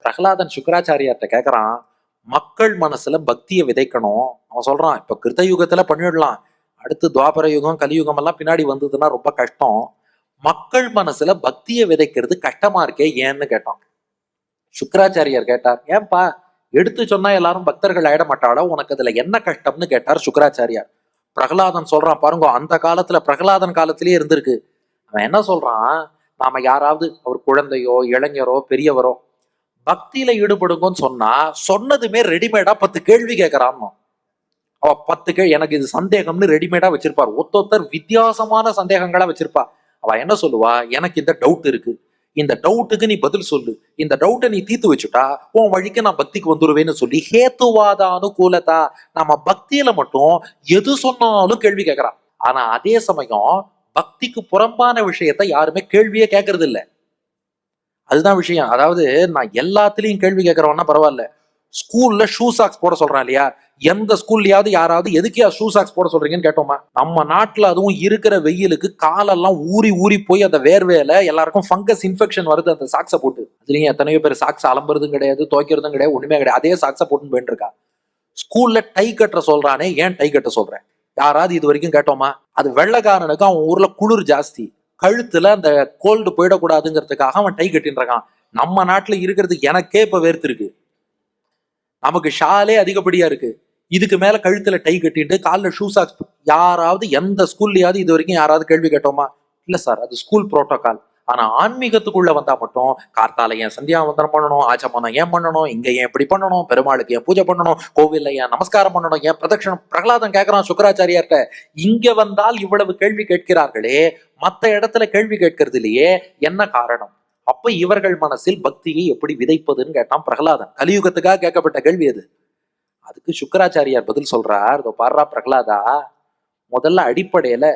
பிரகலாதன் சுக்கராச்சாரியார்ட்ட கேட்கறான், மக்கள் மனசுல பக்தியை விதைக்கணும். அவன் சொல்றான், இப்ப கிருத்த யுகத்துல பண்ணிடலாம், அடுத்து துவாபர யுகம் கலியுகம் எல்லாம் பின்னாடி வந்ததுன்னா ரொம்ப கஷ்டம். மக்கள் மனசுல பக்தியை விதைக்கிறது கஷ்டமா இருக்கே ஏன்னு கேட்டான். சுக்கராச்சாரியார் கேட்டார், ஏன்பா எடுத்து சொன்னா எல்லாரும் பக்தர்கள் ஆயிட மாட்டாளோ, உனக்கு அதுல என்ன கஷ்டம்னு கேட்டார் சுக்கராச்சாரியார். பிரகலாதன் சொல்றான், பாருங்க அந்த காலத்துல பிரகலாதன் காலத்திலேயே இருந்திருக்கு. அவன் என்ன சொல்றான், நாம யாராவது ஒரு குழந்தையோ இளைஞரோ பெரியவரோ பக்தியில ஈடுபடுங்கன்னு சொன்னா சொன்னதுமே ரெடிமேடா 10 கேள்வி கேட்கறான். அவ 10 கேள்வி, எனக்கு இது சந்தேகம்னு ரெடிமேடா வச்சிருப்பார். ஒத்தொத்தர் வித்தியாசமான சந்தேகங்களா வச்சிருப்பா. அவ என்ன சொல்லுவா, எனக்கு இந்த டவுட் இருக்கு, இந்த டவுட்டுக்கு நீ பதில் சொல்லு, இந்த டவுட்டை நீ தீர்த்து வச்சுட்டா உன் வழிக்கு நான் பக்திக்கு வந்துருவேன்னு சொல்லி ஹேத்துவாத அனுகூலதா, நம்ம பக்தியில மட்டும் எது சொன்னாலும் கேள்வி கேட்கறான். ஆனா அதே சமயம் பக்திக்கு புறம்பான விஷயத்த யாருமே கேள்வியே கேட்கறது இல்லை. அதுதான் விஷயம். அதாவது நான் எல்லாத்துலயும் கேள்வி கேட்கறவன்னா பரவாயில்ல, ஸ்கூல்ல ஷூ சாக்ஸ் போட சொல்றான் இல்லையா, எந்த ஸ்கூல்லயாவது யாராவது எதுக்கே ஷூ சாக்ஸ் போட சொல்றீங்கன்னு கேட்டோமா? நம்ம நாட்டுல அதுவும் இருக்கிற வெயிலுக்கு காலெல்லாம் ஊறி ஊறி போய் அந்த வேர்வையில எல்லாருக்கும் ஃபங்கஸ் இன்ஃபெக்ஷன் வருது அந்த சாக்ஸை போட்டு. அதுலயும் எத்தனையோ பேர் சாக்ஸ் அலம்புறதும் கிடையாது, துவைக்கிறதும் கிடையாது, ஒண்ணுமே கிடையாது, அதே சாக்ஸை போட்டுன்னு போயிட்டு இருக்கா. ஸ்கூல்ல டை கட்ட சொல்றானே, ஏன் டை கட்ட சொல்றேன் யாராவது இது வரைக்கும் கேட்டோமா? அது வெள்ளைக்காரனுக்கு அவன் ஊர்ல குளிர் ஜாஸ்தி, கழுத்துல அந்த கோல்டு போயிடக்கூடாதுங்கிறதுக்காக அவன் டை கட்டின்னு இருக்கான். நம்ம நாட்டுல இருக்கிறது எனக்கே இப்ப வேர்த்து இருக்கு, நமக்கு ஷாலே அதிகப்படியா இருக்கு, இதுக்கு மேல கழுத்துல டை கட்டிட்டு காலில் ஷூ சாக்ஸ். யாராவது எந்த ஸ்கூல்லயாவது இது வரைக்கும் யாராவது கேள்வி கேட்டோமா? இல்ல சார், அது ஸ்கூல் புரோட்டோகால். ஆனா ஆன்மீகத்துக்குள்ள வந்தா மட்டும் கார்த்தால ஏன் சந்தியாவந்தனம் பண்ணணும், ஆச்சமனம் ஏன் பண்ணணும், இங்க ஏன் இப்படி பண்ணணும், பெருமாளுக்கு ஏன் பூஜை பண்ணணும், கோவில்ல ஏன் நமஸ்காரம் பண்ணணும், ஏன் பிரதட்சணம். பிரகலாதன் கேட்கறான் சுக்கராச்சாரியார்ட்ட, இங்க வந்தால் இவ்வளவு கேள்வி கேட்கிறார்களே, மத்த இடத்துல கேள்வி கேட்கறதுலயே என்ன காரணம்? அப்ப இவர்கள் மனசில் பக்தியை எப்படி விதைப்பதுன்னு கேட்டான் பிரகலாதன். கலியுகத்துக்காக கேட்கப்பட்ட கேள்வி அது. அதுக்கு சுக்கராச்சாரியார் பதில் சொல்றார், இதோ பாடுறா பிரகலாதா, முதல்ல அடிப்படையில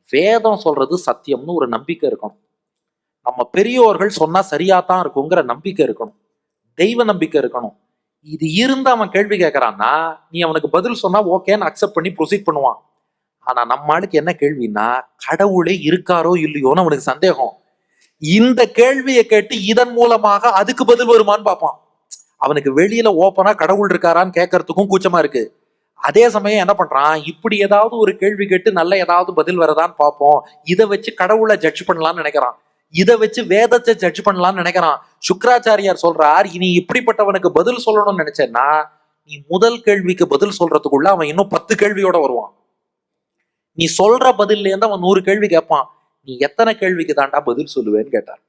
வேதம் சொல்றது சத்தியம்னு ஒரு நம்பிக்கை இருக்கணும். நம்ம பெரியோர்கள் சொன்னா சரியாத்தான் இருக்குங்கிற நம்பிக்கை இருக்கணும், தெய்வ நம்பிக்கை இருக்கணும். இது இருந்து அவன் கேள்வி கேட்கறான்னா நீ அவனுக்கு பதில் சொன்னா ஓகேன்னு அக்செப்ட் பண்ணி ப்ரொசீட் பண்ணுவான். ஆனா நம்ம ஆளுக்கு என்ன கேள்வின்னா, கடவுளே இருக்காரோ இல்லையோன்னு அவனுக்கு சந்தேகம். இந்த கேள்வியை கேட்டு இதன் மூலமாக அதுக்கு பதில் வருமான்னு பார்ப்பான். அவனுக்கு வெளியில ஓப்பனா கடவுள் இருக்காரான்னு கேட்கறதுக்கும் கூச்சமா இருக்கு. அதே சமயம் என்ன பண்றான், இப்படி ஏதாவது ஒரு கேள்வி கேட்டு நல்ல ஏதாவது பதில் வரதான்னு பார்ப்போம், இதை வச்சு கடவுளை ஜட்ஜ் பண்ணலாம்னு நினைக்கிறான், இதை வச்சு வேதத்தை ஜட்ஜ் பண்ணலாம்னு நினைக்கிறான். சுக்கராச்சாரியார் சொல்றார், இனி இப்படிப்பட்டவனுக்கு பதில் சொல்லணும்னு நினைச்சேன்னா நீ முதல் கேள்விக்கு பதில் சொல்றதுக்குள்ள அவன் இன்னும் 10 கேள்வியோட வருவான். நீ சொல்ற பதில்ல இருந்து அவன் 100 கேள்வி கேட்பான். நீ எத்தனை கேள்விக்கு தாண்டா பதில் சொல்லுவேன்னு கேட்டார்.